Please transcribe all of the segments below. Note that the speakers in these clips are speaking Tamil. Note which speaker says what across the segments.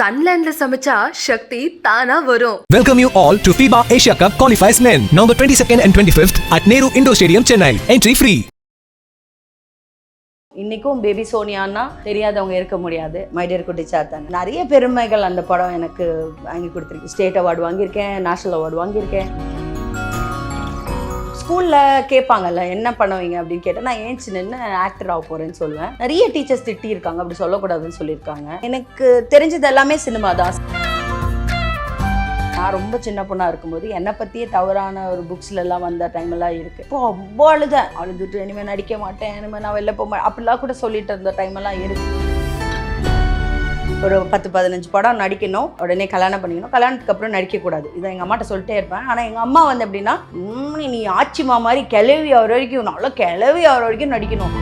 Speaker 1: சன்லேண்ட்ல சமைச்சா சக்தி தானா வரும்.
Speaker 2: Welcome you all to FIBA Asia Cup Qualifiers Men, November 22nd and 25th at Nehru Indoor Stadium, Chennai. Entry free.
Speaker 3: இன்னைக்கும் பேபி சோனியான்னா தெரியாதவங்க இருக்க முடியாது. மை டியர் குட்டி சாத்தான், நிறைய பெருமைகள் அந்த படம் எனக்கு வாங்கி கொடுத்துருக்கு. ஸ்டேட் அவார்டு வாங்கியிருக்கேன், நேஷனல் அவார்டு வாங்கியிருக்கேன். ஸ்கூலில் கேட்பாங்கல்ல என்ன பண்ணுவீங்க அப்படின்னு கேட்டால் நான் ஏன் நின்று ஆக்டர் ஆக போகிறேன்னு சொல்லுவேன். நிறைய டீச்சர்ஸ் திட்டியிருக்காங்க, அப்படி சொல்லக்கூடாதுன்னு சொல்லியிருக்காங்க. எனக்கு தெரிஞ்சது எல்லாமே சினிமா தான். நான் ரொம்ப சின்ன பொண்ணாக இருக்கும்போது என்னை பற்றியே தவறான ஒரு புக்ஸ்லாம் வந்த டைமெல்லாம் இருக்குது. இப்போ அவ்வளோ அழுதுட்டு இனிமேல் நடிக்க மாட்டேன், இனிமேல் நான் வெளில போக மாட்டேன் அப்படிலாம் கூட சொல்லிட்டு இருந்த டைமெல்லாம் இருக்குது. ஒரு 10-15 படம் நடிக்கணும், உடனே கல்யாணம் பண்ணிக்கணும், கல்யாணத்துக்கு அப்புறம் நடிக்கக்கூடாது. இதை எங்கள் அம்மாட்ட சொல்லிட்டே இருப்பேன். ஆனால் எங்கள் அம்மா வந்து எப்படின்னா, நீ ஆச்சிமா மாதிரி கிளவி ஆகிற வரைக்கும், நல்லா கிளவி ஆகிற வரைக்கும் நடிக்கணும்.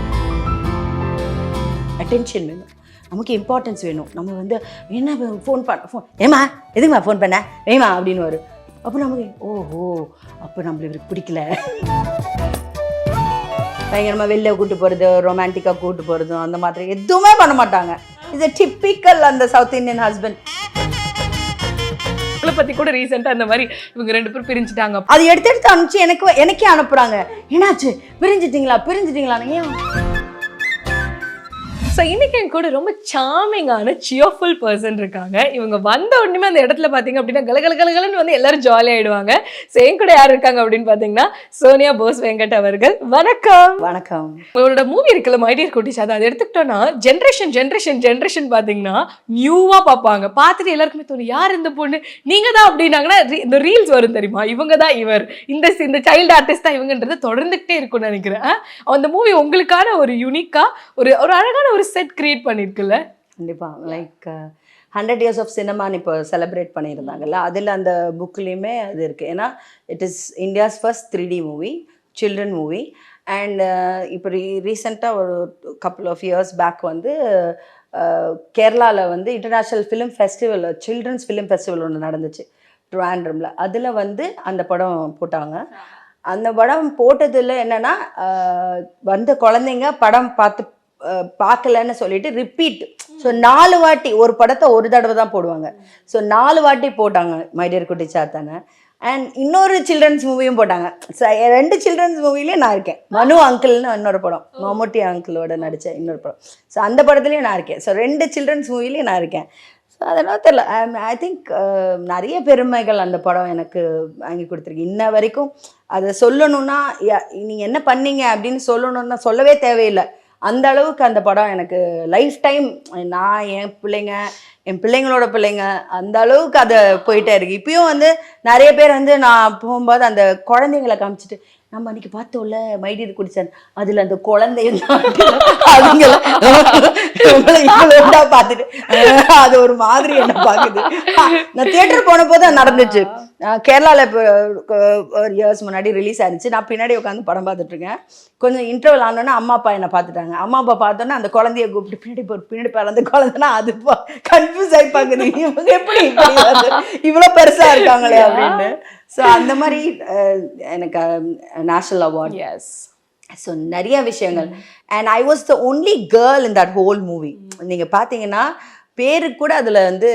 Speaker 3: அட்டென்ஷன் வேணும், நமக்கு இம்பார்ட்டன்ஸ் வேணும். நம்ம வந்து என்ன ஃபோன் ஏமா எதுக்குமா ஃபோன் பண்ண ஏமா அப்படின்னு வரும். அப்போ நமக்கு ஓஹோ அப்போ நம்மளுக்கு இவருக்கு பிடிக்கல. பயங்கரமாக வெளில கூப்பிட்டு போகிறது, ரொமான்டிக்காக கூப்பிட்டு போகிறதும் அந்த மாதிரி எதுவுமே பண்ண மாட்டாங்க. இது டிப்பிக்கல் அந்த சவுத் இந்தியன் ஹஸ்பண்ட்.
Speaker 4: பத்தி கூட ரீசெண்டா அந்த மாதிரி இவங்க 2 பேரும் பிரிஞ்சுட்டாங்க.
Speaker 3: அது எடுத்து அனுப்பிச்சு எனக்கே அனுப்புறாங்க. என்னாச்சு பிரிஞ்சிட்டீங்களா ஏன்?
Speaker 4: ஸோ இன்னைக்கு என் கூட ரொம்ப சாமிங்கான சியர்ஃபுல் பர்சன் இருக்காங்க. இவங்க வந்த உடனே அந்த இடத்துல பார்த்தீங்க அப்படின்னா கலகலன்னு வந்து எல்லாரும் ஜாலி ஆயிடுவாங்க. ஸோ என் கூட யார் இருக்காங்க அப்படின்னு பார்த்தீங்கன்னா சோனியா போஸ் வெங்கட் அவர்கள். வணக்கம்.
Speaker 3: வணக்கம்.
Speaker 4: உங்களோட மூவி இருக்குல்ல மை டியர் குட்டி சாத்தான், அதை எடுத்துக்கிட்டோன்னா ஜென்ரேஷன் பார்த்தீங்கன்னா நியூவாக பார்ப்பாங்க. பார்த்துட்டு எல்லாருக்குமே தோணும் யார் இந்த பொண்ணு, நீங்கள் தான் அப்படின்னாங்கன்னா இந்த ரீல்ஸ் வரும் தெரியுமா, இவங்க தான் இவர், இந்த சைல்டு ஆர்டிஸ்ட் தான் இவங்கன்றது தொடர்ந்துகிட்டே இருக்கும்னு நினைக்கிறேன். அந்த மூவி உங்களுக்கான ஒரு யூனிக்கா ஒரு அழகான ஒரு செட் கிரியேட் பண்ணியிருக்குல்ல.
Speaker 3: கண்டிப்பாக லைக் 100 years ஆஃப் சினிமான்னு இப்போ செலிப்ரேட் பண்ணியிருந்தாங்கல்ல, அதில் அந்த புக்லேயுமே அது இருக்குது. ஏன்னா it is India's first 3D movie, children movie. And இப்போ ரீசெண்டாக ஒரு கப்புள் ஆஃப் இயர்ஸ் பேக் வந்து கேரளாவில் வந்து international film festival, children's film festival ஒன்று நடந்துச்சு ட்ரிவாண்ட்ரமில். அதில் வந்து அந்த படம் போட்டாங்க. அந்த படம் போட்டதில் என்னென்னா வந்த குழந்தைங்க படம் பார்க்கலன்னு சொல்லிட்டு ரிப்பீட். ஸோ 4 வாட்டி ஒரு படத்தை ஒரு தடவை தான் போடுவாங்க. ஸோ 4 வாட்டி போட்டாங்க மை டியர் குட்டி சாத்தானை. அண்ட் இன்னொரு சில்ட்ரன்ஸ் மூவியும் போட்டாங்க. 2 சில்ட்ரன்ஸ் மூவிலையும் நான் இருக்கேன். மனு அங்கிள்னு இன்னொரு படம், மம்முட்டி அங்கிளோட நடித்த இன்னொரு படம். ஸோ அந்த படத்துலையும் நான் இருக்கேன். ஸோ 2 சில்ட்ரன்ஸ் மூவிலையும் நான் இருக்கேன். ஸோ அதெல்லாம் தெரியல, ஐ திங்க் நிறைய பெருமைகள் அந்த படம் எனக்கு வாங்கி கொடுத்துருக்கு. இன்ன வரைக்கும் அதை சொல்லணுன்னா நீங்கள் என்ன பண்ணீங்க அப்படின்னு சொல்லணுன்னா சொல்லவே தேவையில்லை. அந்த அளவுக்கு அந்த படம் எனக்கு லைஃப் டைம், நான் என் பிள்ளைங்களோட பிள்ளைங்க அந்த அளவுக்கு அதை போயிட்டே இருக்கு. இப்பயும் வந்து நிறைய பேர் வந்து நான் போகும்போது அந்த குழந்தைங்களை காமிச்சிட்டு, நம்ம அன்றைக்கி பார்த்தோம்ல மை டியர் குட்டி சாத்தான், அதில் அந்த குழந்தையெல்லாம் அவங்கள பார்த்துட்டு அது ஒரு மாதிரி என்ன பார்க்குது. நான் தியேட்டர் போன போது அது நடந்துச்சு. கேரளாவில் இப்போ ஒரு இயர்ஸ் முன்னாடி ரிலீஸ் ஆயிருச்சு. நான் பின்னாடி உட்காந்து படம் பார்த்துட்ருக்கேன். கொஞ்சம் இன்டர்வல் ஆனோன்னா அம்மா அப்பா என்னை பார்த்துட்டாங்க. அம்மா அப்பா பார்த்தோன்னா அந்த குழந்தைய கூப்பிட்டு பின்னாடி பாரு அந்த குழந்தைன்னா அது கன்ஃபியூஸ் ஆகி பார்க்குது, இவங்க எப்படி இவ்வளோ பெருசாக இருக்காங்களே அப்படின்னு. ஸோ அந்த மாதிரி எனக்கு நேஷனல் அவார்ட், எஸ். ஸோ நிறைய விஷயங்கள். And I was the only girl in that whole movie. நீங்கள் பார்த்தீங்கன்னா பேருக்கு கூட அதில் வந்து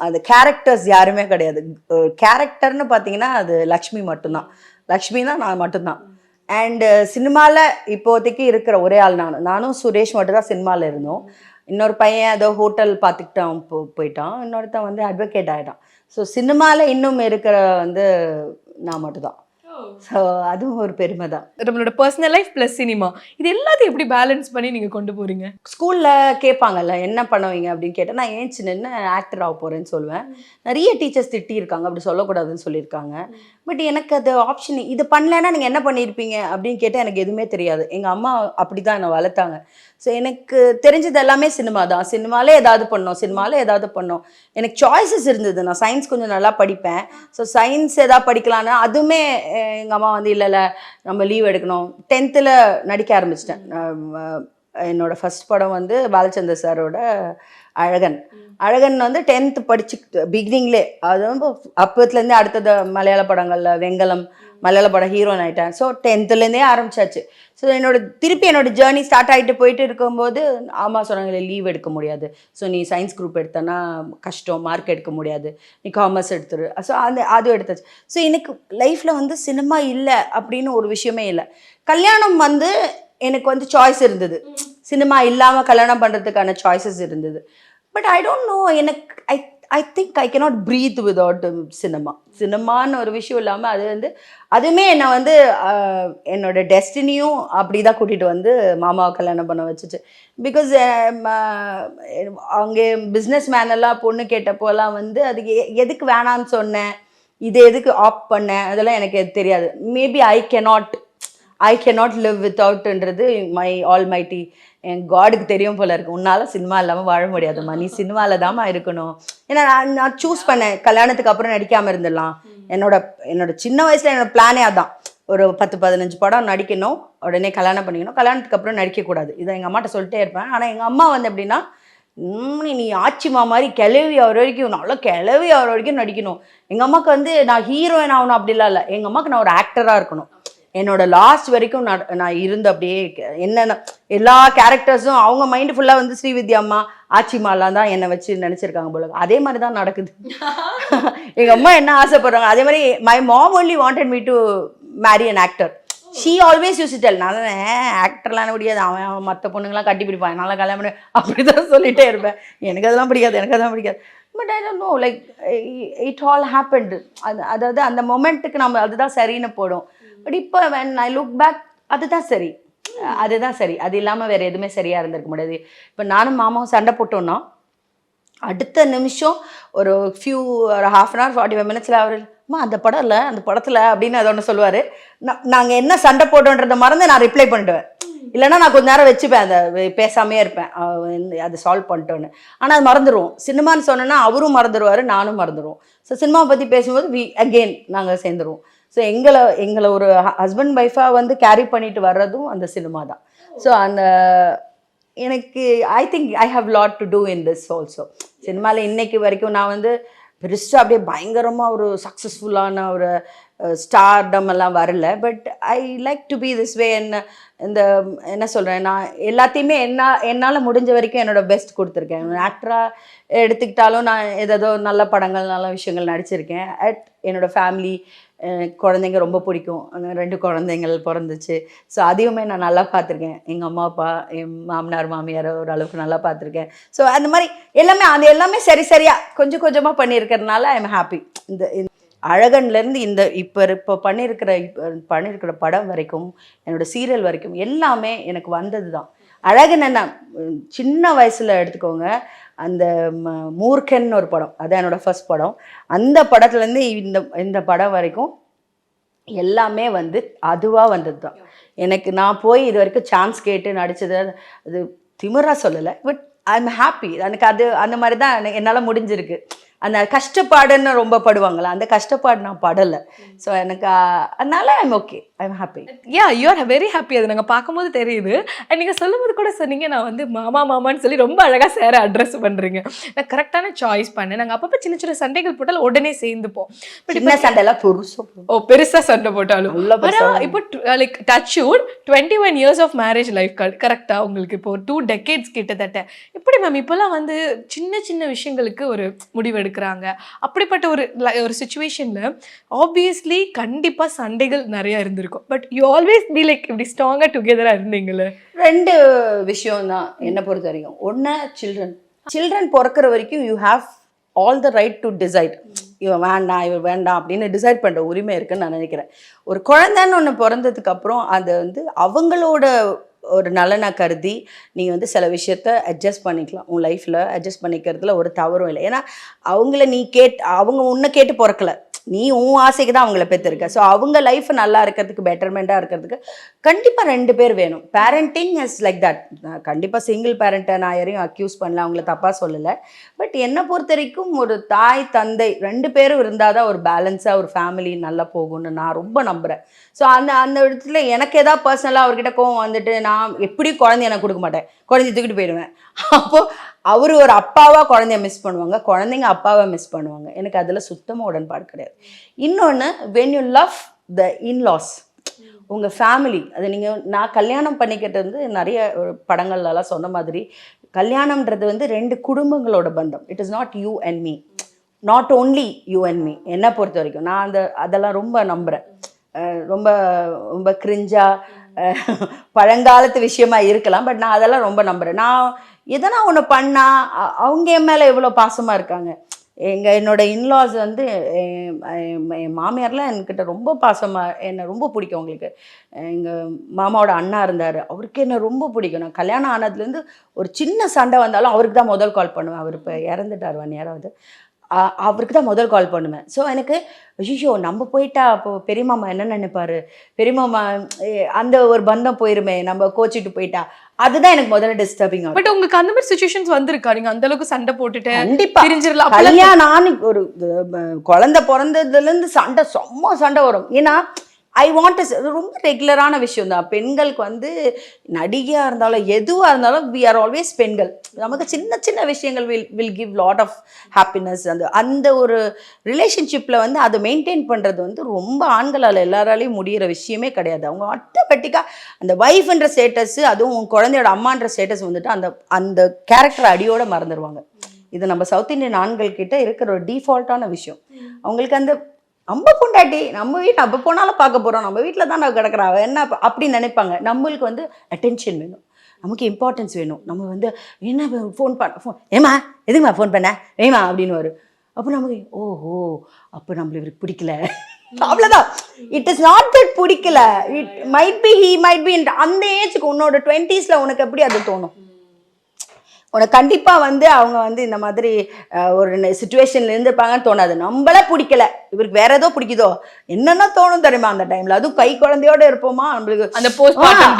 Speaker 3: அந்த கேரக்டர்ஸ் யாருமே கிடையாது. கேரக்டர்னு பார்த்தீங்கன்னா அது லக்ஷ்மி மட்டும்தான். லக்ஷ்மி தான், நான் மட்டும்தான். அண்டு சினிமாவில் இப்போதைக்கு இருக்கிற ஒரே ஆள் நானும் சுரேஷ் மட்டும்தான் சினிமாவில் இருந்தோம். இன்னொரு பையன் ஏதோ ஹோட்டல் பார்த்துக்கிட்டான் போயிட்டான். இன்னொருத்தன் வந்து அட்வொகேட் ஆகிட்டான். ஸோ சினிமாவில் இன்னும் இருக்கிற வந்து நான் மட்டும்தான். ஸோ அதுவும் ஒரு பெருமை தான்.
Speaker 4: நம்மளோட பர்சனல் லைஃப் ப்ளஸ் சினிமா, இது எல்லாத்தையும் எப்படி பேலன்ஸ் பண்ணி நீங்கள் கொண்டு போகிறீங்க?
Speaker 3: ஸ்கூலில் கேட்பாங்கல்ல என்ன பண்ணுவீங்க அப்படின்னு கேட்டால் நான் ஏன் நின்று ஆக்டர் ஆக போகிறேன்னு சொல்லுவேன். நிறைய டீச்சர்ஸ் திட்டியிருக்காங்க, அப்படி சொல்லக்கூடாதுன்னு சொல்லியிருக்காங்க. பட் எனக்கு அது ஆப்ஷன், இது பண்ணலைன்னா நீங்கள் என்ன பண்ணியிருப்பீங்க அப்படின்னு கேட்டால் எனக்கு எதுவுமே தெரியாது. எங்கள் அம்மா அப்படி தான் என்னை வளர்த்தாங்க. ஸோ எனக்கு தெரிஞ்சது எல்லாமே சினிமா தான். சினிமாலே ஏதாவது பண்ணோம். எனக்கு சாய்ஸஸ் இருந்தது. நான் சயின்ஸ் கொஞ்சம் நல்லா படிப்பேன். ஸோ சயின்ஸ் ஏதாவது படிக்கலான்னா அதுவுமே எங்கள் அம்மா வந்து இல்லை நம்ம லீவ் எடுக்கணும். 10th நடிக்க ஆரம்பிச்சிட்டேன். என்னோட ஃபர்ஸ்ட் படம் வந்து பாலச்சந்தர் சாரோட அழகன் வந்து 10th படிச்சு பிகினிங்லே, அது வந்து அப்பத்துலேருந்தே அடுத்தது மலையாள படங்களில் வெங்கலம் மலையாள படம் ஹீரோயின் ஆகிட்டேன். ஸோ 10th ஆரம்பிச்சாச்சு. ஸோ திருப்பி என்னோட ஜேர்னி ஸ்டார்ட் ஆகிட்டு போயிட்டு இருக்கும்போது அம்மா சொன்னாங்களே லீவ் எடுக்க முடியாது, ஸோ நீ சயின்ஸ் குரூப் எடுத்தனா கஷ்டம், மார்க் எடுக்க முடியாது, நீ காமர்ஸ் எடுத்துரு. ஸோ அதுவும் எடுத்தாச்சு. ஸோ எனக்கு லைஃப்பில் வந்து சினிமா இல்லை அப்படின்னு ஒரு விஷயமே இல்லை. கல்யாணம் வந்து எனக்கு வந்து சாய்ஸ் இருந்தது, சினிமா இல்லாமல் கல்யாணம் பண்ணுறதுக்கான சாய்ஸஸ் இருந்தது. பட் ஐ டோன்ட் நோ, எனக்கு I think I cannot breathe without சினிமான்னு ஒரு விஷயம் இல்லாமல் அது வந்து அதுவுமே என்னை வந்து என்னோட டெஸ்டினியும் அப்படி தான் கூட்டிகிட்டு வந்து மாமாவை கல்யாணம் பண்ண வச்சுச்சு. பிகாஸ் அங்கே பிஸ்னஸ் மேனெல்லாம் பொண்ணு கேட்டப்போலாம் வந்து அதுக்கு எதுக்கு வேணான்னு சொன்னேன், இது எதுக்கு ஆப் பண்ணேன், அதெல்லாம் எனக்கு தெரியாது. மேபி ஐ கேனாட் லிவ் வித்தவுட்ன்றது மை ஆல்மைட்டி என் காடுக்கு தெரியும் போல இருக்கு. உன்னால சினிமா இல்லாமல் வாழ முடியாதும்மா, நீ சினிமாவில் தாம்மா இருக்கணும். ஏன்னா நான் சூஸ் பண்ணேன் கல்யாணத்துக்கு அப்புறம் நடிக்காமல் இருந்துடலாம். என்னோட சின்ன வயசில் என்னோட பிளானே அதான், ஒரு 10-15 படம் நடிக்கணும், உடனே கல்யாணம் பண்ணிக்கணும், கல்யாணத்துக்கு அப்புறம் நடிக்கக்கூடாது. இதை எங்கள் அம்மாட்ட சொல்லிட்டே இருப்பேன். ஆனால் எங்கள் அம்மா வந்து எப்படின்னா, நீ ஆச்சிமா மாதிரி கிளவி ஆகிற வரைக்கும், நல்லா கிளவி ஆகிற வரைக்கும் நடிக்கணும். எங்கள் அம்மாவுக்கு வந்து நான் ஹீரோயின் ஆகணும் அப்படிலாம் இல்லை, எங்கள் அம்மாவுக்கு நான் ஒரு ஆக்டராக இருக்கணும். என்னோட லாஸ்ட் வரைக்கும் நான் இருந்து அப்படியே என்னென்ன எல்லா கேரக்டர்ஸும் அவங்க மைண்டு ஃபுல்லாக வந்து ஸ்ரீவித்யா அம்மா ஆச்சிமாலாம் தான் என்னை வச்சு நினச்சிருக்காங்க போல. அதே மாதிரி தான் நடக்குது. எங்கள் அம்மா என்ன ஆசைப்படுறாங்க அதே மாதிரி my mom only wanted me to marry an actor. She always use tell, நான் தான் ஆக்டர்லாம் முடியாது, அவன் மற்ற பொண்ணுங்களாம் கட்டி பிடிப்பான், என்னால் கல்யாணம் பண்ணி அப்படி தான் சொல்லிகிட்டே இருப்பேன். எனக்கு அதெல்லாம் பிடிக்காது. But I don't no, like it all happened. அதாவது அந்த மொமெண்ட்டுக்கு நம்ம அதுதான் சரின்னு போடும். பட் இப்போ when I look back அதுதான் சரி, அது இல்லாமல் வேறு எதுவுமே சரியாக இருந்திருக்க முடியாது. இப்போ நானும் மாமாவும் சண்டை போட்டோன்னா அடுத்த நிமிஷம் ஒரு half an hour 45 minutes அவருமா அந்த படம் இல்லை, அந்த படத்தில் அப்படின்னு அதை ஒன்று சொல்லுவார். நாங்கள் என்ன சண்டை போட்டோன்றதை மறந்து நான் ரிப்ளை பண்ணிடுவேன். இல்லைன்னா நான் கொஞ்ச நேரம் வச்சுப்பேன், அதை பேசாமே இருப்பேன், அதை சால்வ் பண்ணிட்டோன்னு. ஆனால் அது மறந்துடுவோம். சினிமான்னு சொன்னோன்னா அவரும் மறந்துடுவார், நானும் மறந்துடுவோம். ஸோ சினிமாவை பற்றி பேசும்போது அகெயின் நாங்கள் சேர்ந்துருவோம். ஸோ எங்களை ஒரு ஹஸ்பண்ட் ஒய்ஃபாக வந்து கேரி பண்ணிட்டு வர்றதும் அந்த சினிமா தான். ஸோ அந்த எனக்கு I think I have lot to do in this also. சினிமாவில் இன்னைக்கு வரைக்கும் நான் வந்து பெருசாக அப்படியே பயங்கரமாக ஒரு சக்ஸஸ்ஃபுல்லான ஒரு ஸ்டார்டம் எல்லாம் வரல. But I like to be this way. என்ன சொல்கிறேன், நான் எல்லாத்தையுமே என்னால் முடிஞ்ச வரைக்கும் என்னோட பெஸ்ட் கொடுத்துருக்கேன். ஆக்டராக எடுத்துக்கிட்டாலும் நான் ஏதோ நல்ல படங்கள் நல்ல விஷயங்கள் நடிச்சிருக்கேன். என்னோடய ஃபேமிலி குழந்தைங்க ரொம்ப பிடிக்கும், 2 குழந்தைங்கள் பிறந்துச்சு. ஸோ அதையுமே நான் நல்லா பார்த்துருக்கேன். எங்கள் அம்மா அப்பா என் மாமனார் மாமியார் ஓரளவுக்கு நல்லா பார்த்துருக்கேன். ஸோ அந்த மாதிரி எல்லாமே சரியாக கொஞ்சம் கொஞ்சமாக பண்ணியிருக்கிறதுனால ஐ எம் ஹாப்பி. இந்த அழகன்லேருந்து இப்போ பண்ணியிருக்கிற படம் வரைக்கும், என்னோட சீரியல் வரைக்கும் எல்லாமே எனக்கு வந்தது தான். அழகன் என்ன சின்ன வயசில் எடுத்துக்கோங்க, அந்த மூர்க்கன் ஒரு படம், அதான் என்னோடய ஃபர்ஸ்ட் படம். அந்த படத்துலேருந்து இந்த படம் வரைக்கும் எல்லாமே வந்து அதுவாக வந்தது தான் எனக்கு. நான் போய் இது வரைக்கும் சான்ஸ் கேட்டு நடித்தது அது திமிரா சொல்லலை. But I am happy. எனக்கு அது அந்த மாதிரி தான் என்னால் முடிஞ்சிருக்கு. அந்த கஷ்டப்பாடுன்னு ரொம்ப படுவாங்களா, அந்த கஷ்டப்பாடு நான் படலை. ஸோ எனக்கு அதனால I'm okay, I'm happy.
Speaker 4: You are very happy. அது நாங்கள் பார்க்கும்போது தெரியுது. அண்ட் நீங்கள் சொல்லும்போது கூட சொன்னீங்க, நான் வந்து மாமான்னு சொல்லி ரொம்ப அழகாக சேர அட்ரஸ் பண்ணுறீங்க. நான் கரெக்டான சாய்ஸ் பண்ணேன். நாங்கள் அப்பப்போ சின்ன சின்ன சண்டைகள் போட்டாலும் உடனே சேர்ந்துப்போம். பட்
Speaker 3: சின்ன சண்டைலாம்
Speaker 4: பெருசாக சண்டை போட்டாலும் இப்போ like touchwood 21 years of marriage life கரெக்டாக உங்களுக்கு இப்போ 2 decades கிட்டத்தட்ட. எப்படி மேம் இப்போல்லாம் வந்து சின்ன சின்ன விஷயங்களுக்கு ஒரு முடிவு இருக்கிறாங்க? அப்படிப்பட்ட ஒரு சிச்சுவேஷன்ல ஆப்வியஸ்லி கண்டிப்பா சண்டைகள் நிறைய இருந்திருக்கும். But you always be like இப்படி ஸ்ட்ராங்கா டுகெதரா இருந்தீங்களே.
Speaker 3: 2 விஷயம் தான் என்னை பொறுத்த வரைக்கும். ஒன்று, சில்ட்ரன் பிறக்கிற வரைக்கும் you have all the right to decide. இவன் வேண்டாம் இவர் வேண்டாம் அப்படின்னு டிசைட் பண்ணுற உரிமை இருக்குன்னு நான் நினைக்கிறேன். ஒரு குழந்தைன்னு ஒன்று பிறந்ததுக்கு அப்புறம் அது வந்து அவங்களோட ஒரு நலனை கருதி நீங்கள் வந்து சில விஷயத்த அட்ஜஸ்ட் பண்ணிக்கலாம். உன் லைஃப்பில் அட்ஜஸ்ட் பண்ணிக்கிறதுல ஒரு தவறும் இல்லை. ஏன்னா அவங்க உன்னை கேட்டு பிறக்கலை, நீ உன் ஆசைக்கு தான் அவங்கள பெற்றிருக்க. ஸோ அவங்க லைஃப் நல்லா இருக்கிறதுக்கு, பெட்டர்மெண்ட்டாக இருக்கிறதுக்கு கண்டிப்பாக 2 பேர் வேணும். Parenting is like that. கண்டிப்பாக சிங்கிள் பேரண்ட்டை நான் யாரையும் அக்யூஸ் பண்ணல, அவங்கள தப்பாக சொல்லலை. பட் என்னை பொறுத்த வரைக்கும் ஒரு தாய் தந்தை 2 பேரும் இருந்தால் தான் ஒரு பேலன்ஸாக ஒரு ஃபேமிலி நல்லா போகும்னு நான் ரொம்ப நம்புகிறேன். ஸோ அந்த இடத்துல எனக்கு ஏதாவது பர்சனலாக அவர்கிட்ட கோவம் வந்துட்டு நான் எப்படி குழந்தைய எனக்கு கொடுக்க மாட்டேன், குழந்தைய தூக்கிட்டு போயிடுவேன். அப்போது அவர் ஒரு அப்பாவாக குழந்தைய மிஸ் பண்ணுவாங்க, குழந்தைங்க அப்பாவை மிஸ் பண்ணுவாங்க. எனக்கு அதில் சுத்தமாக உடன்பாடு கிடையாது. இன்னொன்று, when you love the in-laws, உங்கள் ஃபேமிலி. அது நீங்கள் நான் கல்யாணம் பண்ணிக்கிட்டு வந்து நிறைய படங்கள்லாம் சொன்ன மாதிரி கல்யாணம்ன்றது வந்து 2 குடும்பங்களோட பந்தம். It is not you and me, not only you and me. என்னை பொறுத்த வரைக்கும் நான் அதெல்லாம் ரொம்ப நம்புகிறேன். ரொம்ப ரொம்ப கிரிஞ்சாக பழங்காலத்து விஷயமா இருக்கலாம், பட் நான் அதெல்லாம் ரொம்ப நம்புகிறேன். நான் எதனா ஒன்று பண்ணால் அவங்க என் மேலே எவ்வளோ பாசமாக இருக்காங்க. என்னோட இன்லாஸ் வந்து என் மாமியார்லாம் என்கிட்ட ரொம்ப பாசமாக, என்னை ரொம்ப பிடிக்கும் அவங்களுக்கு. எங்கள் மாமாவோட அண்ணா இருந்தார், அவருக்கு என்னை ரொம்ப பிடிக்கும். நான் கல்யாணம் ஆனதுலேருந்து ஒரு சின்ன சண்டை வந்தாலும் அவருக்கு தான் முதல் கால் பண்ணுவேன். அவர் இப்போ இறந்துட்டார் 1 year ஆகுது. அவருக்கு தான் முதல் கால் பண்ணுவேன். ஸோ எனக்கு ஐயோ நம்ம போயிட்டா அப்போ பெரியமாமா என்ன நினைப்பாரு, பெரியமாமா அந்த ஒரு பந்தம் போயிருமே நம்ம கோச்சிட்டு போயிட்டா, அதுதான் எனக்கு முதல்ல டிஸ்டர்பிங் ஆகும்.
Speaker 4: பட் உங்களுக்கு அந்த மாதிரி சிச்சுவேஷன்ஸ் வந்திருக்கா? நீங்க அந்த அளவுக்கு சண்டை போட்டுட்டு
Speaker 3: கண்டிப்பா
Speaker 4: பிரிஞ்சிரலாம்.
Speaker 3: கல்யாணம் ஒரு குழந்தை பிறந்ததுலேருந்து செம்ம சண்டை வரும். ஏன்னா ஐ வாண்ட் ரொம்ப ரெகுலரான விஷயம் தான். பெண்களுக்கு வந்து நடிகையாக இருந்தாலும் எதுவாக இருந்தாலும் வி ஆர் ஆல்வேஸ் பெண்கள். நமக்கு சின்ன சின்ன விஷயங்கள் will give lot of happiness. அந்த ஒரு ரிலேஷன்ஷிப்பில் வந்து அதை மெயின்டைன் பண்ணுறது வந்து ரொம்ப ஆண்களால் எல்லாராலையும் முடிகிற விஷயமே கிடையாது. அவங்க ஆட்டோமேட்டிக்காக அந்த ஒய்ஃப்ன்ற ஸ்டேட்டஸ், அதுவும் குழந்தையோட அம்மான்ற ஸ்டேட்டஸ் வந்துட்டு அந்த கேரக்டர் அடியோடு மறந்துடுவாங்க. இது நம்ம சவுத் இந்தியன் ஆண்கள் கிட்ட இருக்கிற ஒரு டிஃபால்ட்டான விஷயம். அவங்களுக்கு அந்த நம்ம பொண்டாட்டி நம்ம வீட்டில் அப்போ போனாலும் பார்க்க போகிறோம், நம்ம வீட்டில் தான் நான் கிடக்குறா என்ன அப்படின்னு நினைப்பாங்க. நம்மளுக்கு வந்து அட்டென்ஷன் வேணும், நமக்கு இம்பார்ட்டன்ஸ் வேணும். நம்ம வந்து என்ன ஃபோன் ஏமா எதுக்குமா ஃபோன் பண்ண ஏமா அப்படின்னு வரும். அப்போ நமக்கு ஓஹோ அப்போ நம்மளுக்கு இவருக்கு பிடிக்கல, அவ்வளோதான். இட் இஸ் நாட் தட் பிடிக்கல, it might be he might be. அந்த ஏஜுக்கு உன்னோட 20s உனக்கு எப்படி அது தோணும்? உனக்கு கண்டிப்பாக வந்து அவங்க வந்து இந்த மாதிரி ஒரு சுச்சுவேஷன்ல இருந்துருப்பாங்கன்னு தோணாது. நம்மளே பிடிக்கல, இவருக்கு வேற ஏதோ பிடிக்குதோ என்னென்ன தோணும் தெரியுமா அந்த டைம்ல. அதுவும் கை குழந்தையோட இருப்போமா நம்மளுக்கு அந்த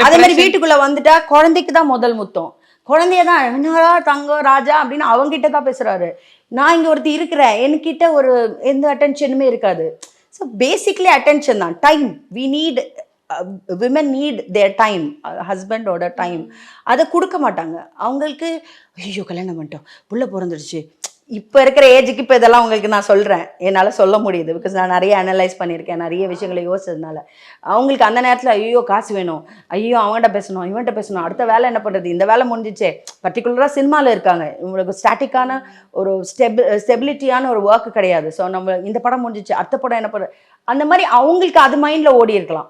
Speaker 3: அதே மாதிரி வீட்டுக்குள்ள வந்துட்டா குழந்தைக்கு தான் முதல் முத்தம். குழந்தைய தான் என்னடா தங்கம் ராஜா அப்படின்னு அவங்ககிட்ட தான் பேசுறாரு. நான் இங்க ஒருத்தி இருக்கிறேன், என்கிட்ட ஒரு எந்த அட்டென்ஷனுமே இருக்காது. ஸோ பேசிக்லி அட்டென்ஷன் தான். Time we need, women need their time, ஹஸ்பண்டோட டைம். அதை கொடுக்க மாட்டாங்க அவங்களுக்கு. ஐயோ கல்யாணம் பண்ணிட்டோம், புள்ள பிறந்துடுச்சு. இப்போ இருக்கிற ஏஜுக்கு இப்போ இதெல்லாம் உங்களுக்கு நான் சொல்கிறேன், என்னால் சொல்ல முடியுது. பிகாஸ் நான் நிறைய அனலைஸ் பண்ணியிருக்கேன், நிறைய விஷயங்களை யோசிச்சதுனால. அவங்களுக்கு அந்த நேரத்தில் ஐயோ காசு வேணும், ஐயோ அவங்கள்ட்ட பேசணும், இவன்கிட்ட பேசணும், அடுத்த வேலை என்ன பண்ணுறது, இந்த வேலை முடிஞ்சிச்சே. பர்டிகுலராக சினிமாவில் இருக்காங்க, உங்களுக்கு ஸ்டாட்டிக்கான ஒரு ஸ்டெபிலிட்டியான ஒரு ஒர்க் கிடையாது. ஸோ நம்ம இந்த படம் முடிஞ்சிச்சு, அடுத்த படம் என்ன பண்ணுறது, அந்த மாதிரி அவங்களுக்கு அது மைண்டில் ஓடி இருக்கலாம்.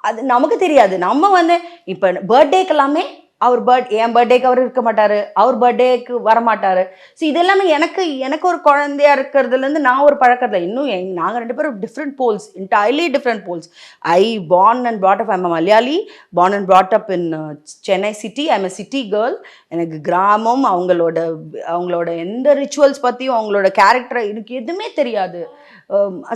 Speaker 3: அது நமக்கு தெரியாது. நம்ம வந்து இப்போ பர்த்டேக்கு எல்லாமே என் பர்த்டேக்கு அவர் இருக்க மாட்டார், அவர் பர்த்டேக்கு வரமாட்டார். ஸோ இதெல்லாமே எனக்கு ஒரு குழந்தையா இருக்கிறதுலேருந்து நான் ஒரு பழக்கத்தில் இன்னும் நாங்கள் 2 பேரும் different poles, entirely different poles. I born and brought up, I'm a Malayali, born and brought up in Chennai city. I'm a city girl. எனக்கு கிராமம் அவங்களோட எந்த ரிச்சுவல்ஸ் பற்றியும் அவங்களோட கேரக்டரை எனக்கு எதுவுமே தெரியாது.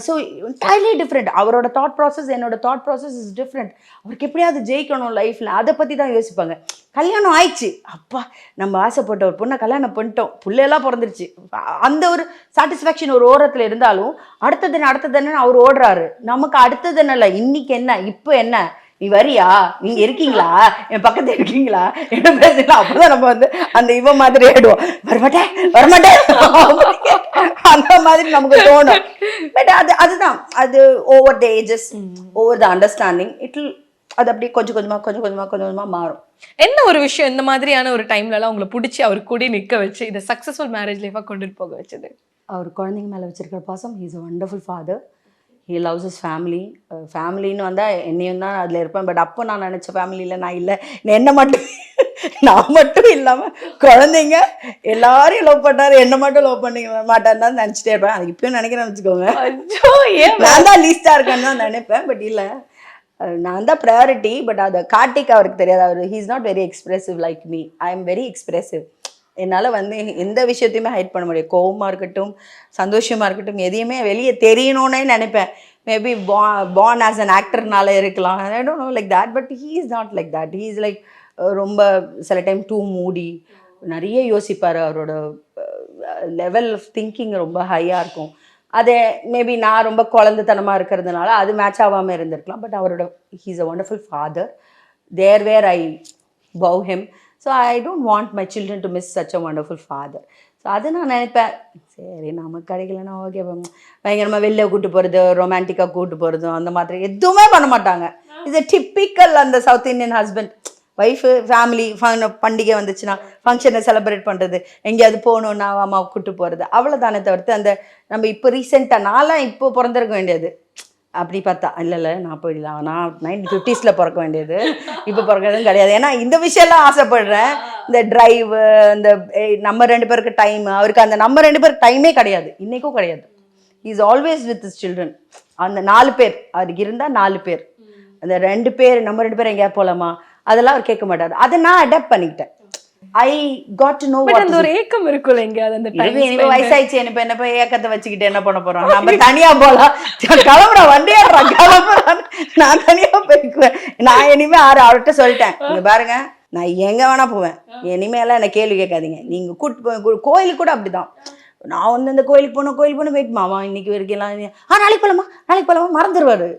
Speaker 3: So entirely different. அவரோட தாட் ப்ராசஸ் என்னோட தாட் ப்ராசஸ் இஸ் டிஃப்ரெண்ட். அவருக்கு எப்படியாவது ஜெயிக்கணும் லைஃப்பில், அதை பற்றி தான் யோசிப்பாங்க. கல்யாணம் ஆயிடுச்சு, அப்பா நம்ம ஆசைப்பட்ட ஒரு பொண்ணை கல்யாணம் பண்ணிட்டோம், பிள்ளையெல்லாம் பிறந்துருச்சு, அந்த ஒரு சாட்டிஸ்ஃபேக்ஷன் ஒரு ஓரத்தில் இருந்தாலும் அடுத்தது என்ன அவர் ஓடுறாரு. நமக்கு அடுத்தது என்ன இல்லை, இன்னைக்கு என்ன, இப்போ என்ன, நீ வரியா, நீங்க இருக்கீங்களா, என் பக்கத்துல இருக்கீங்களா, என்ன பேசலாம். அப்பதான் நம்ம வந்து அந்த இவ மாதிரி ஆயிடுவோம், வரமாட்டேன் அந்த மாதிரி நமக்கு தோணும். பட் அதுதான் அது over the ages, over the understanding, அது அப்படியே கொஞ்சம் கொஞ்சமா மாறும்.
Speaker 4: என்ன ஒரு விஷயம் இந்த மாதிரியான ஒரு டைம்லலாம் உங்களை பிடிச்சி அவர் கூட நிற்க வச்சு இதை சக்ஸஸ்ஃபுல் மேரேஜ் லைஃபாக கொண்டுட்டு போக வச்சது?
Speaker 3: அவர் குழந்தைங்க மேலே வச்சிருக்கிற பாசம். He is a wonderful father. He loves his family. ஃபேமிலின்னு வந்தால் என்னையும் தான் அதில் இருப்பேன். பட் அப்போ நான் நினச்ச ஃபேமிலியில் நான் இல்லை. நான் மட்டும் இல்லாமல் குழந்தைங்க எல்லாரையும் லவ் பண்ணாரு, என்னை மட்டும் லவ் பண்ணிக்க மாட்டான்னு தான் நினச்சிட்டே இருப்பேன். அது இப்பயும் நினைக்கிறேன்னு வச்சுக்கோங்க. நான் தான் லீஸ்டாக இருக்கேன்னு தான் நினைப்பேன். பட் இல்லை, நான் தான் ப்ரையாரிட்டி. பட் அதை காட்டிக்க அவருக்கு தெரியாது. அவர் he is not very expressive like me. I am very expressive. என்னால் வந்து எந்த விஷயத்தையுமே ஹைட் பண்ண முடியாது. கோவமாக இருக்கட்டும், சந்தோஷமாக இருக்கட்டும், எதையுமே வெளியே தெரியணும்னே நினைப்பேன். மேபி born as an actorனால இருக்கலாம், ஐ don't no like that. But he is not like that. He is like ரொம்ப சில டைம் டூ மூடி, நிறைய யோசிப்பார். அவரோட லெவல் ஆஃப் திங்கிங் ரொம்ப ஹையாக இருக்கும். அதே மேபி நான் ரொம்ப குழந்தைத்தனமாக இருக்கிறதுனால அது மேட்ச் ஆகாமல் இருந்திருக்கலாம். பட் அவரோட he is a wonderful father. There were I bow him. So I don't want my children to miss such a wonderful father. So so அது நான் நினைப்பேன், சரி நமக்கு கிடைக்கலன்னா ஓகே, பயங்கரமாக வெளில கூட்டு போகிறது, ரொமான்டிக்காக கூட்டு போகிறதும் அந்த மாதிரி எதுவுமே பண்ண மாட்டாங்க. இது டிப்பிக்கல் அந்த south Indian husband. Wife family பண்டிகை வந்துச்சுன்னா ஃபங்க்ஷனை செலிப்ரேட் பண்ணுறது, எங்கேயாவது போகணுன்னா அம்மாவை கூப்பிட்டு போகிறது, அவ்வளோதானே தவிர்த்து அந்த நம்ம இப்போ ரீசெண்டாக நான்லாம் இப்போ பிறந்திருக்க வேண்டியது அப்படி பார்த்தா இல்லை நான் போயிடலாம், நான் 1950s பிறக்க வேண்டியது, இப்போ பிறக்கிறதும் கிடையாது. ஏன்னா இந்த விஷயம்லாம் ஆசைப்படுறேன். இந்த ட்ரைவு, இந்த நம்ம 2 பேருக்கு டைம், அவருக்கு அந்த நம்ம 2 பேருக்கு டைமே கிடையாது, இன்றைக்கும் கிடையாது. Is always with is children. அந்த 4 பேர் அவருக்கு இருந்தால் 4 பேர், அந்த 2 பேர் நம்ம 2 பேர் எங்கேயா போகலாமா அதெல்லாம் அவர் கேட்க மாட்டார். அதை நான் அடாப்ட் பண்ணிக்கிட்டேன். I got to know what.
Speaker 4: அந்த ஒரு ஏக்கம் இருக்குல்ல எங்கேயாவது அந்த டைம்.
Speaker 3: எனக்கு வயசாயிடுச்சு, எனக்கு என்ன போய் ஏக்கத்தை வச்சுக்கிட்டு என்ன பண்ண போறோம், நம்ம தனியா போலாம், கிளம்புறோம் வண்டியாடுறான் கிளம்புறான், நான் தனியா போய்க்குவேன். நான் இனிமே அவர்கிட்ட சொல்லிட்டேன், இங்க பாருங்க நான் எங்க வேணா போவேன், இனிமேலாம் என்ன கேள்வி கேட்காதீங்க, நீங்க கூட்டு கோயிலுக்கு கூட அப்படிதான். நான் வந்து இந்த கோயிலுக்கு போகணும் வெயிட் மாமா இன்னைக்கு வரைக்கும் நாளைக்கு போலாமா மறந்துடுவாரு.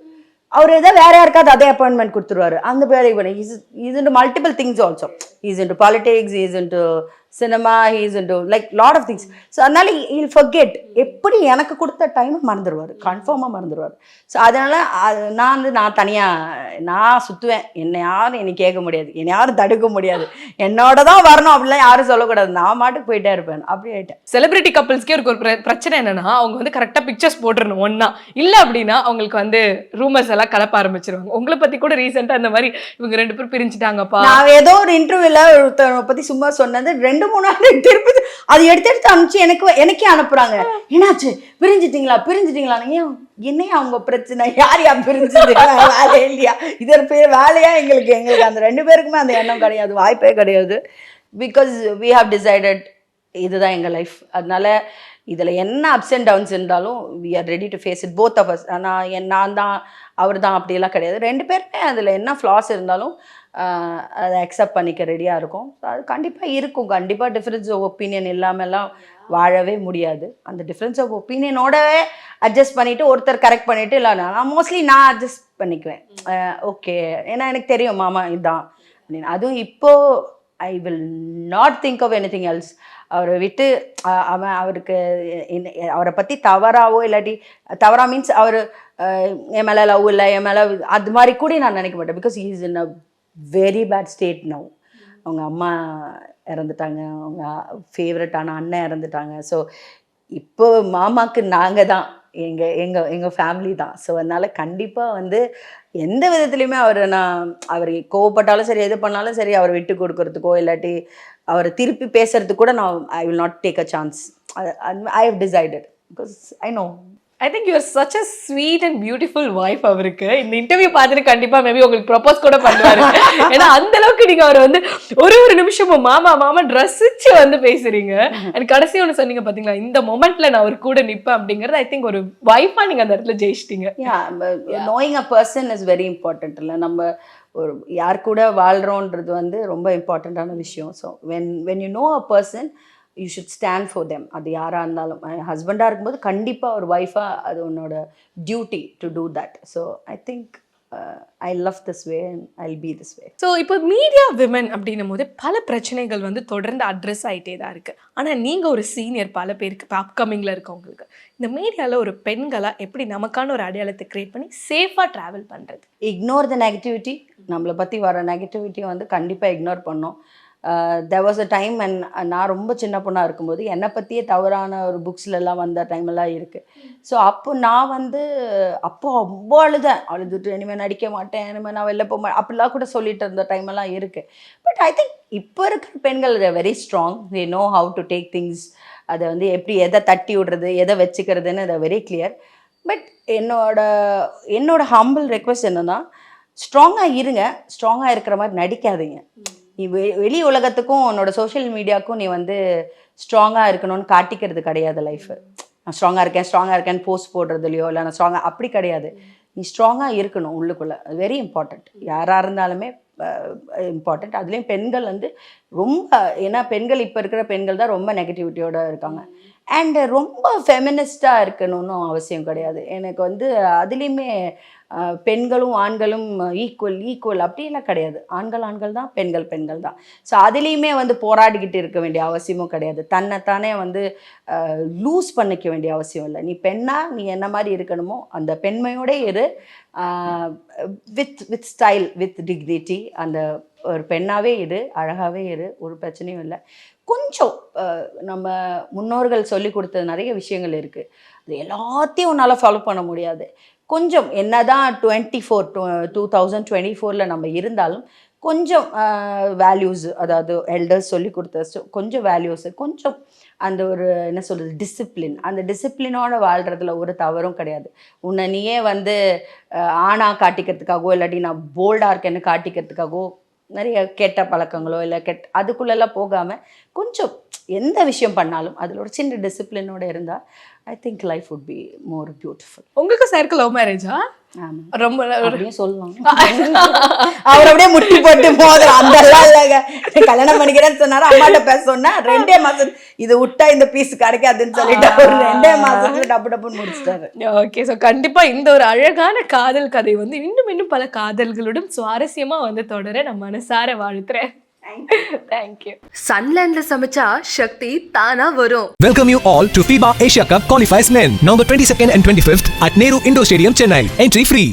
Speaker 3: அவர் ஏதாவது வேற யாருக்காவது அதே அப்பாயின்மெண்ட் கொடுத்துருவாரு, அந்த வேலைக்கு பண்ண. Is into multiple things also. Is into politics, is into cinema, is into like lot of things. So அதனால இல் ஃபர்கெட். எப்படி எனக்கு கொடுத்த டைமை மறந்துடுவார், கன்ஃபார்மாக மறந்துடுவார். ஸோ அதனால நான் தனியாக நான் சுற்றுவேன். என்னை யாரும் என்னை கேட்க முடியாது, என்னை யாரும் தடுக்க முடியாது, என்னோட தான் வரணும் அப்படிலாம் யாரும் சொல்லக்கூடாது, நான் மாட்டுக்கு போயிட்டே இருப்பேன். அப்படி ஆயிட்டேன்.
Speaker 4: செலிபிரிட்டி கப்பிள்ஸ்க்கே ஒரு பிரச்சனை என்னன்னா, அவங்க வந்து கரெக்டாக பிக்சர்ஸ் போட்டுருணும் ஒன்னா, இல்லை அப்படின்னா அவங்களுக்கு வந்து ரூமர்ஸ் எல்லாம் கலப்ப ஆரம்பிச்சிருவாங்க. உங்களை பத்தி கூட ரீசெண்டா அந்த மாதிரி இவங்க 2 பேரும் பிரிஞ்சுட்டாங்கப்பா. நான்
Speaker 3: ஏதோ ஒரு இன்டர்வியூல ஒருத்தரை பத்தி சும்மா சொன்னது 2-3 நாள் திருப்பி அது எடுத்து அனுப்பிச்சு எனக்கே அனுப்புறாங்க. என்னாச்சு பிரிஞ்சிட்டீங்களா? என்னையா அவங்க பிரச்சனை, யாரையா பிரிஞ்சது, வேலை இல்லையா, இது பேர் வேலையா? எங்களுக்கு அந்த 2 பேருக்குமே அந்த எண்ணம் கிடையாது, வாய்ப்பே கிடையாது. பிகாஸ் வி ஹவ் டிசைடட் இதுதான் எங்க லைஃப். அதனால இதுல என்ன அப்ஸ் அண்ட் டவுன்ஸ் இருந்தாலும் we are ready to face it both of us. நான் தான் அவர் தான் அப்படியெல்லாம் கிடையாது. 2 பேருமே அதில் என்ன ஃப்ளாஸ் இருந்தாலும் அதை அக்செப்ட் பண்ணிக்க ரெடியாக இருக்கும். அது கண்டிப்பாக இருக்கும். கண்டிப்பாக டிஃப்ரென்ஸ் ஆஃப் ஒப்பீனியன் இல்லாமல்லாம் வாழவே முடியாது. அந்த டிஃப்ரென்ஸ் ஆஃப் ஒப்பீனியனோடவே அட்ஜஸ்ட் பண்ணிவிட்டு ஒருத்தர் கரெக்ட் பண்ணிவிட்டு இல்லை நான் மோஸ்ட்லி நான் அட்ஜஸ்ட் பண்ணிக்குவேன். ஓகே, ஏன்னா எனக்கு தெரியும் மாமா இதுதான் அப்படின்னு. அதுவும் இப்போது I will not think of any thing else. அவரை விட்டு அவரை பற்றி தவறாவோ இல்லாட்டி தவறா மீன்ஸ் அவர் என் மேலே லவ் இல்லை, என் மேலே அது மாதிரி கூட நான் நினைக்க மாட்டேன். Because he is in a very bad state now. அவங்க அம்மா இறந்துட்டாங்க, அவங்க ஃபேவரட்டான அண்ணன் இறந்துட்டாங்க. ஸோ இப்போ மாமாவுக்கு நாங்கள் தான், எங்கள் ஃபேமிலி தான். ஸோ அதனால் கண்டிப்பாக வந்து எந்த விதத்துலையுமே அவர் கோவப்பட்டாலும் சரி, எது பண்ணாலும் சரி, அவர் விட்டு கொடுக்கறதுக்கோ இல்லாட்டி அவரை திருப்பி பேசுறதுக்கு கூட I will not take a chance. I have decided because I know.
Speaker 4: I think you're such a sweet and beautiful wife. அவருக்கு இந்த இன்டர்வியூ பார்த்துட்டு கண்டிப்பா மேபி உங்களுக்கு ப்ரப்போஸ் கூட பண்ணுவாரு. ஏன்னா அந்த அளவுக்கு நீங்க அவர் வந்து ஒரு நிமிஷமும் மாமா ரசிச்சு வந்து பேசுறீங்க. அண்ட் கடைசி ஒன்று சொன்னீங்க பாத்தீங்களா, இந்த மொமெண்ட்ல நான் அவர் கூட நிப்பேன் அப்படிங்கறது. ஐ திங்க் ஒரு வைஃபா நீங்க அந்த இடத்துல ஜெயிச்சிட்டீங்க.
Speaker 3: Knowing a person is very important. இல்லை நம்ம ஒரு யார் கூட வாழ்கிறோன்றது வந்து ரொம்ப இம்பார்ட்டண்ட்டான விஷயம். So when you know a person you should stand for them. அது யாராக இருந்தாலும் ஹஸ்பண்டாக இருக்கும்போது கண்டிப்பாக ஒரு ஒய்ஃபாக அது உன்னோட duty to do that. So I think I love this way and I will be this way.
Speaker 4: So இப்போ மீடியா விமன் அப்படின்னும் போது பல பிரச்சனைகள் வந்து தொடர்ந்து அட்ரஸ் ஆகிட்டே தான் இருக்குது. ஆனால் நீங்கள் ஒரு சீனியர், பல பேருக்கு இப்போ அப்கமிங்கில் இருக்கவங்களுக்கு இந்த மீடியாவில் ஒரு பெண்களாக எப்படி நமக்கான ஒரு அடையாளத்தை க்ரியேட் பண்ணி சேஃபாக ட்ராவல் பண்ணுறது?
Speaker 3: இக்னோர் த நெகட்டிவிட்டி. நம்மளை பற்றி வர நெகட்டிவிட்டியை வந்து கண்டிப்பாக இக்னோர் பண்ணோம். there was a time and நான் ரொம்ப சின்ன பொண்ணாக இருக்கும்போது என்னை பற்றியே தவறான ஒரு புக்ஸ்லலாம் வந்த டைமெல்லாம் இருக்குது. ஸோ அப்போ நான் வந்து ரொம்ப அழுதுட்டு இனிமேல் நடிக்க மாட்டேன், இனிமேல் நான் வெளில போக மாட்டேன் அப்படிலாம் கூட சொல்லிட்டு இருந்த டைமெல்லாம் இருக்குது. பட் ஐ திங்க் இப்போ இருக்கிற பெண்கள் very strong. They know how to take things. அதை வந்து எப்படி எதை தட்டி விடுறது, எதை வச்சுக்கிறதுன்னு அதை வெரி கிளியர். பட் என்னோட ஹம்பிள் ரெக்வெஸ்ட் என்னென்னா, ஸ்ட்ராங்காக இருங்க, ஸ்ட்ராங்காக இருக்கிற மாதிரி நடிக்காதீங்க. நீ வெளி உலகத்துக்கும் உன்னோட சோஷியல் மீடியாவுக்கும் நீ வந்து ஸ்ட்ராங்காக இருக்கணும்னு காட்டிக்கிறது கிடையாது லைஃபு. நான் ஸ்ட்ராங்காக இருக்கேன்னு போஸ்ட் போடுறதுலையோ இல்லை நான் ஸ்ட்ராங்காக அப்படி கிடையாது. நீ ஸ்ட்ராங்காக இருக்கணும் உள்ளுக்குள்ளே. Very important. யாராக இருந்தாலுமே இம்பார்ட்டண்ட். அதுலேயும் பெண்கள் வந்து ரொம்ப, ஏன்னா பெண்கள் இப்போ இருக்கிற பெண்கள் தான் ரொம்ப நெகட்டிவிட்டியோடு இருக்காங்க. அண்ட் ரொம்ப ஃபெமினிஸ்டாக இருக்கணும்னு அவசியம் கிடையாது. எனக்கு வந்து அதுலேயுமே பெண்களும் ஆண்களும் ஈக்குவல் அப்படியெல்லாம் கிடையாது. ஆண்கள் தான், பெண்கள் தான். ஸோ அதுலேயுமே வந்து போராடிக்கிட்டு இருக்க வேண்டிய அவசியமும் கிடையாது. தன்னைத்தானே வந்து லூஸ் பண்ணிக்க வேண்டிய அவசியம் இல்லை. நீ பெண்ணா, நீ என்ன மாதிரி இருக்கணுமோ அந்த பெண்மையோட இரு, வித் ஸ்டைல், வித் டிக்னிட்டி. அந்த ஒரு பெண்ணாகவே இரு, அழகாகவே இரு, ஒரு பிரச்சனையும் இல்லை. கொஞ்சம் நம்ம முன்னோர்கள் சொல்லி கொடுத்த நிறைய விஷயங்கள் இருக்குது. அது எல்லாத்தையும் உன்னால் ஃபாலோ பண்ண முடியாது. கொஞ்சம் என்னதான் 2024 நம்ம இருந்தாலும் கொஞ்சம் வேல்யூஸ், அதாவது எல்டர்ஸ் சொல்லி கொடுத்த கொஞ்சம் வேல்யூஸு, கொஞ்சம் அந்த ஒரு என்ன சொல்கிறது டிசிப்ளின், அந்த டிசிப்ளினோட வாழ்கிறதுல ஒரு தவறும் கிடையாது. உன்னை நீயே வந்து ஆணா காட்டிக்கிறதுக்காகவோ இல்லாட்டி நான் போல்டாக இருக்கேன்னு காட்டிக்கிறதுக்காகவோ நிறைய கெட்ட பழக்கங்களோ இல்லை அதுக்குள்ளெல்லாம் போகாமல் கொஞ்சம் எந்த விஷயம் பண்ணாலும் அதில் ஒரு சின்ன டிசிப்ளினோட இருந்தால் I think life would be more beautiful.
Speaker 4: உங்களுக்கு சாருக்கு லவ் மேரேஜா? ரொம்ப
Speaker 3: அப்படியும் சொல்லலாம். அவர் அப்படியே முட்டி போட்டு மோதல் அதெல்லாம் இல்லைங்க. கல்யாணம் பண்ணிக்கிறேன்னு சொன்னாரு, அம்மாட்ட பேச சொன்னா 2 மாசம் இது விட்டா இந்த பீஸ் கிடைக்காதுன்னு சொல்லிட்டு ஒரு 2 மாசத்துல டப்புன்னு முடிச்சிட்டாரு.
Speaker 4: ஓகே, ஸோ கண்டிப்பா இந்த ஒரு அழகான காதல் கதை வந்து இன்னும் பல காதல்களுடன் சுவாரஸ்யமா வந்து தொடர நான் மனசார வாழ்த்துறேன். தேங்க்யூ.
Speaker 1: சன்லேண்ட்ல சமைச்சா சக்தி தானா வரும்.
Speaker 2: Welcome you all to FIBA Asia Cup Qualifiers Men, November 22nd and 25th at Nehru Indoor Stadium, Chennai. Entry free.